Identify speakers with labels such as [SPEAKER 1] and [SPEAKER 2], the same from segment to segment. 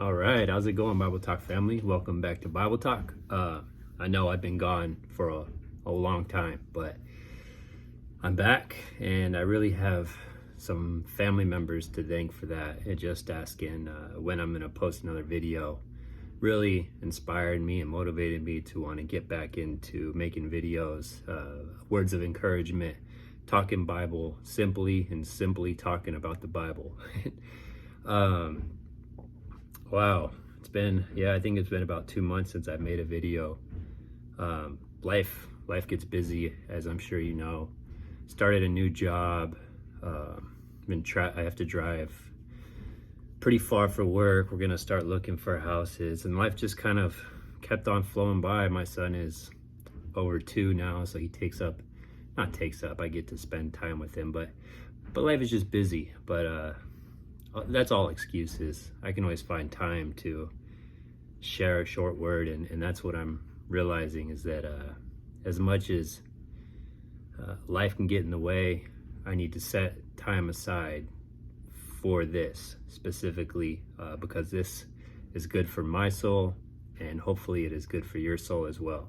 [SPEAKER 1] All right, how's it going, Bible Talk family? Welcome back to Bible Talk. I know I've been gone for a long time, but I'm back, and I really have some family members to thank for that. And just asking when I'm going to post another video really inspired me and motivated me to want to get back into making videos, words of encouragement, talking Bible simply talking about the Bible. Wow, I think it's been about 2 months since I've made a video. Life gets busy, as I'm sure you know. Started a new job. I have to drive pretty far for work. We're gonna start looking for houses, and life just kind of kept on flowing by. My son is over 2 now, so he I get to spend time with him, but life is just busy. But that's all excuses. I can always find time to share a short word, and that's what I'm realizing, is that as much as life can get in the way, I need to set time aside for this specifically, because this is good for my soul, and hopefully it is good for your soul as well.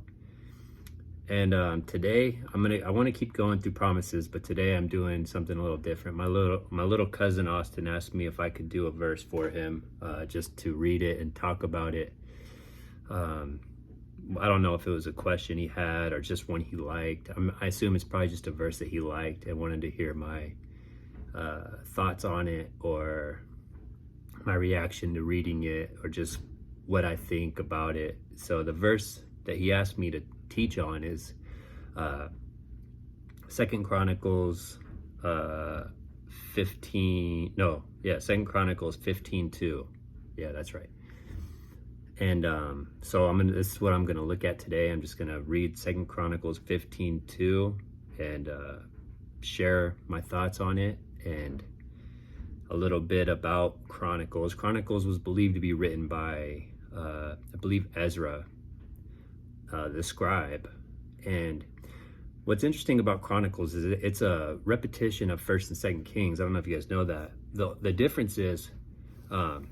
[SPEAKER 1] And today I want to keep going through promises, but today I'm doing something a little different. My little cousin Austin asked me if I could do a verse for him, just to read it and talk about it. I don't know if it was a question he had or just one he liked. I assume it's probably just a verse that he liked and wanted to hear my thoughts on it, or my reaction to reading it, or just what I think about it. So the verse that he asked me to teach on is 2 Chronicles 15:2. Yeah, that's right. And so this is what I'm gonna look at today. I'm just gonna read 2 Chronicles 15:2 and share my thoughts on it, and a little bit about Chronicles. Chronicles was believed to be written by I believe Ezra, the scribe. And what's interesting about Chronicles is it's a repetition of 1st and 2nd Kings. I don't know if you guys know that. The difference is 1st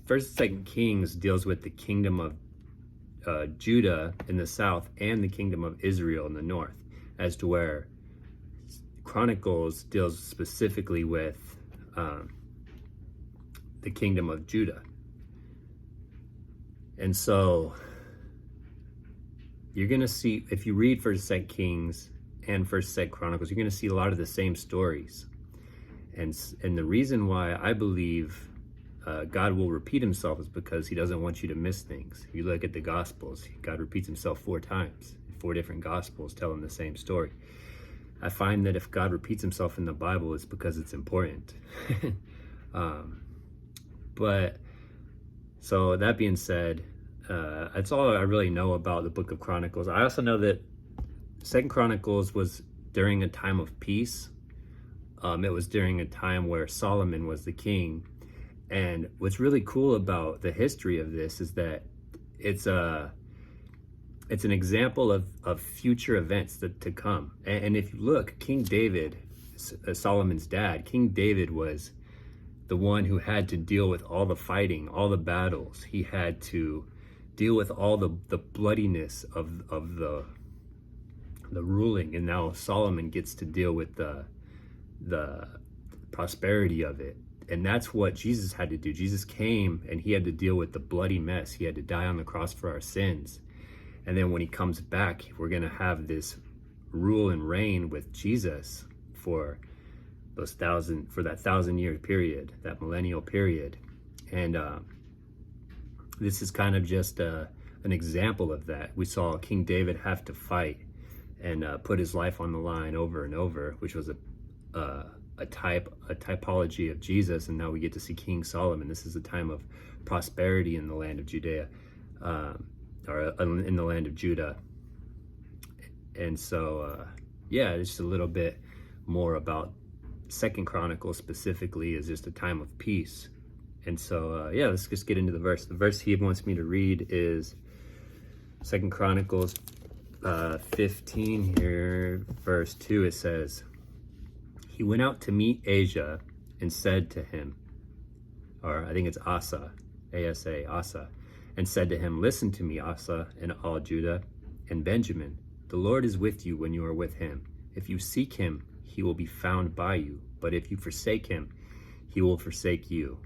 [SPEAKER 1] and 2nd Kings deals with the kingdom of Judah in the south and the kingdom of Israel in the north, as to where Chronicles deals specifically with the kingdom of Judah. And so you're gonna see, if you read 1st and 2nd Kings and 1st and 2nd Chronicles, you're gonna see a lot of the same stories. And the reason why I believe God will repeat himself is because he doesn't want you to miss things. If you look at the Gospels, God repeats himself 4 times. 4 different Gospels telling the same story. I find that if God repeats himself in the Bible, it's because it's important. But so that being said, that's all I really know about the book of Chronicles. I also know that 2nd Chronicles was during a time of peace. It was during a time where Solomon was the king. And what's really cool about the history of this is that it's an example of future events to come. And if you look, King David, Solomon's dad, King David was the one who had to deal with all the fighting, all the battles. He had to deal with all the bloodiness of the ruling, and now Solomon gets to deal with the prosperity of it. And that's what Jesus had to do. Jesus came and he had to deal with the bloody mess. He had to die on the cross for our sins. And then when he comes back, we're going to have this rule and reign with Jesus for that 1,000-year period, that millennial period. And this is kind of just an example of that. We saw King David have to fight and put his life on the line over and over, which was a typology of Jesus. And now we get to see King Solomon. This is a time of prosperity in the land of Judea, or in the land of Judah. And so it's just a little bit more about 2nd Chronicles specifically, is just a time of peace. And so let's just get into the verse. The verse he wants me to read is 2 Chronicles 15 here, verse 2. It says, "He went out to meet Asa and said to him," or I think it's Asa, Asa, and said to him, listen to me, Asa, and all Judah and Benjamin. The Lord is with you when you are with him. If you seek him, he will be found by you. But if you forsake him, he will forsake you.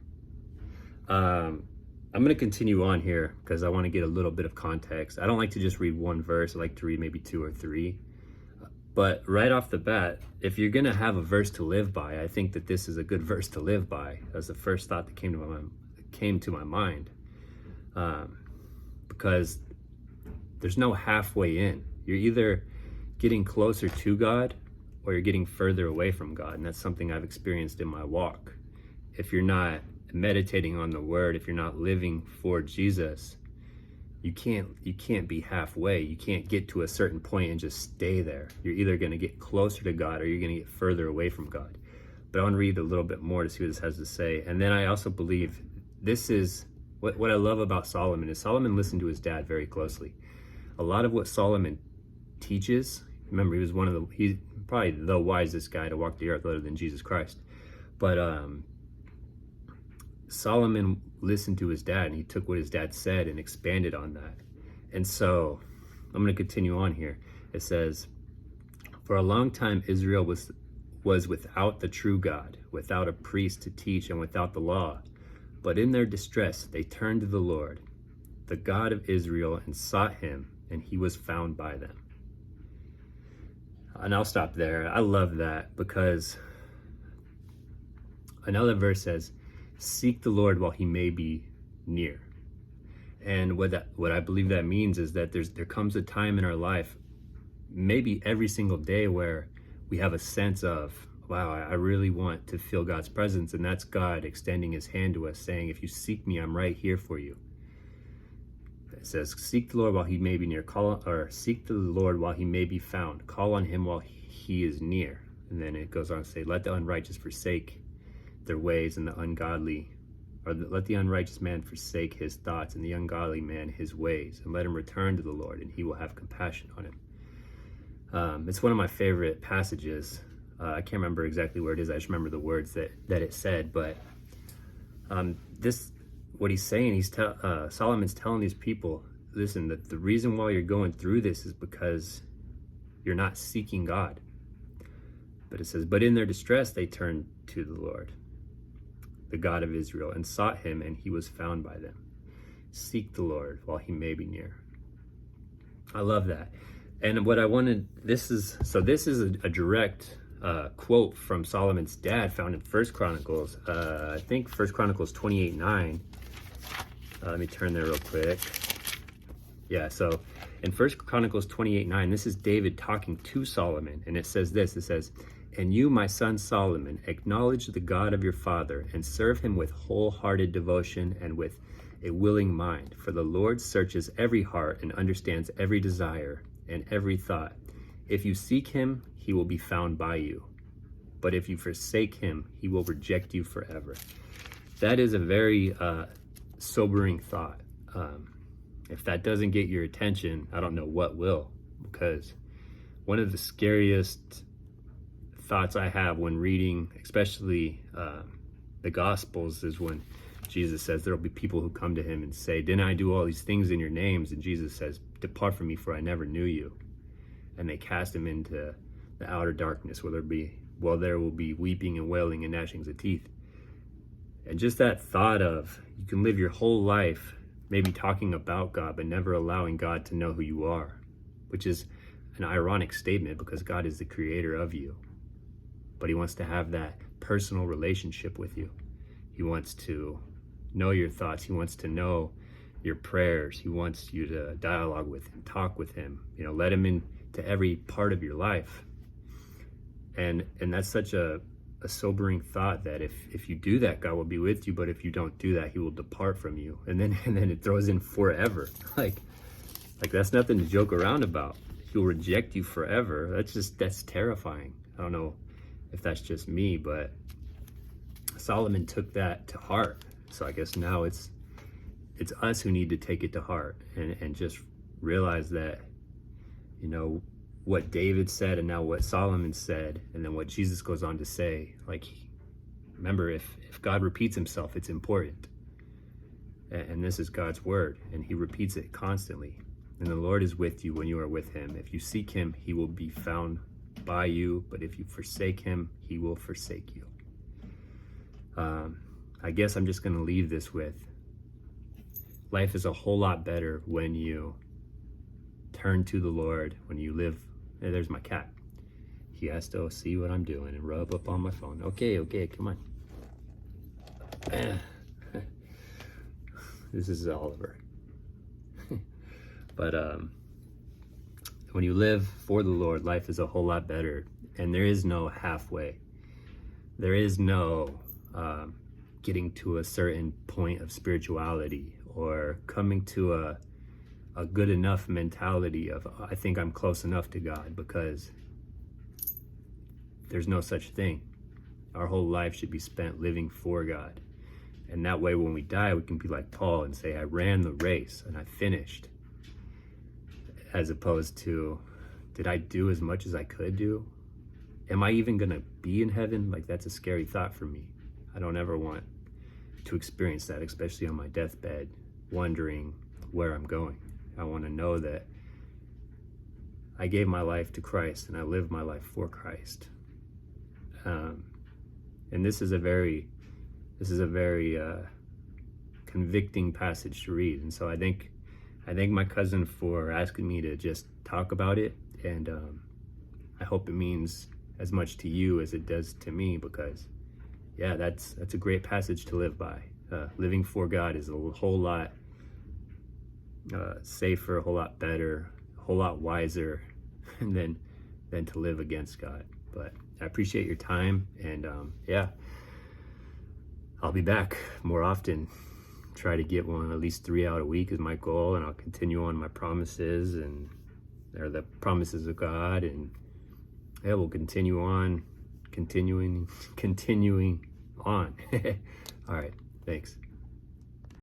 [SPEAKER 1] I'm going to continue on here because I want to get a little bit of context. I don't like to just read one verse. I like to read maybe 2 or 3. But right off the bat, if you're going to have a verse to live by, I think that this is a good verse to live by. That's the first thought that came to my mind. Because there's no halfway in. You're either getting closer to God or you're getting further away from God. And that's something I've experienced in my walk. If you're not meditating on the word, if you're not living for Jesus, you can't be halfway. You can't get to a certain point and just stay there. You're either going to get closer to God or you're going to get further away from God. But I want to read a little bit more to see what this has to say. And then I also believe this is what I love about Solomon is Solomon listened to his dad very closely. A lot of what Solomon teaches, remember he's probably the wisest guy to walk the earth other than Jesus Christ. But Solomon listened to his dad and he took what his dad said and expanded on that. And so I'm going to continue on here. It says, for a long time Israel was without the true God, without a priest to teach, and without the law. But in their distress they turned to the Lord, the God of Israel, and sought him, and he was found by them. And I'll stop there. I love that because another verse says, seek the Lord while he may be near. And what I believe that means is that there comes a time in our life, maybe every single day, where we have a sense of, wow, I really want to feel God's presence. And that's God extending his hand to us saying, if you seek me, I'm right here for you. It says, seek the Lord while he may be near. Seek the Lord while he may be found. Call on him while he is near. And then it goes on to say, let the unrighteous forsake their ways, and let the unrighteous man forsake his thoughts, and the ungodly man his ways, and let him return to the Lord, and he will have compassion on him. It's one of my favorite passages. I can't remember exactly where it is. I just remember the words that it said. But what he's saying, Solomon's telling these people, listen, that the reason why you're going through this is because you're not seeking God. But it says, but in their distress they turned to the Lord, the God of Israel, and sought him, and he was found by them. Seek the Lord while he may be near. I love that. And what I wanted, this is a direct quote from Solomon's dad found in 1 Chronicles, I think 1 Chronicles 28:9. Let me turn there real quick. Yeah, so in 1 Chronicles 28:9, this is David talking to Solomon, and it says this, it says, and you, my son Solomon, acknowledge the God of your father, and serve him with wholehearted devotion and with a willing mind. For the Lord searches every heart and understands every desire and every thought. If you seek him, he will be found by you. But if you forsake him, he will reject you forever. That is a very sobering thought. If that doesn't get your attention, I don't know what will. Because one of the scariest thoughts I have when reading, especially the Gospels, is when Jesus says there will be people who come to him and say, didn't I do all these things in your names? And Jesus says, depart from me, for I never knew you. And they cast him into the outer darkness, where there will be weeping and wailing and gnashings of teeth. And just that thought of, you can live your whole life maybe talking about God, but never allowing God to know who you are, which is an ironic statement because God is the creator of you. But he wants to have that personal relationship with you. He wants to know your thoughts. He wants to know your prayers. He wants you to dialogue with him, talk with him, let him into every part of your life. And that's such a sobering thought, that if you do that, God will be with you, but if you don't do that, he will depart from you. And then it throws in forever. Like that's nothing to joke around about. He'll reject you forever. That's terrifying. I don't know if that's just me, but Solomon took that to heart. So I guess now it's us who need to take it to heart and just realize that, what David said and now what Solomon said, and then what Jesus goes on to say, remember, if God repeats himself, it's important. And this is God's word, and he repeats it constantly. And the Lord is with you when you are with him. If you seek him, he will be found by you, but if you forsake him, he will forsake you. I guess I'm just going to leave this with, life is a whole lot better when you turn to the Lord, when you live. Hey, there's my cat. He has to see what I'm doing and rub up on my phone. Okay, come on. This is Oliver. But when you live for the Lord, life is a whole lot better. And there is no halfway. There is no getting to a certain point of spirituality or coming to a good enough mentality of, I think I'm close enough to God, because there's no such thing. Our whole life should be spent living for God. And that way, when we die, we can be like Paul and say, I ran the race and I finished. As opposed to, did I do as much as I could do? Am I even gonna be in heaven? Like, that's a scary thought for me. I don't ever want to experience that, especially on my deathbed, wondering where I'm going. I want to know that I gave my life to Christ and I lived my life for Christ. And this is a very convicting passage to read. And so I thank my cousin for asking me to just talk about it. And I hope it means as much to you as it does to me, because yeah, that's a great passage to live by. Living for God is a whole lot safer, a whole lot better, a whole lot wiser than to live against God. But I appreciate your time, and yeah, I'll be back more often. Try to get one, at least 3 out a week is my goal, and I'll continue on my promises, and they're the promises of God, and yeah, we'll continue on, continuing on. All right, thanks.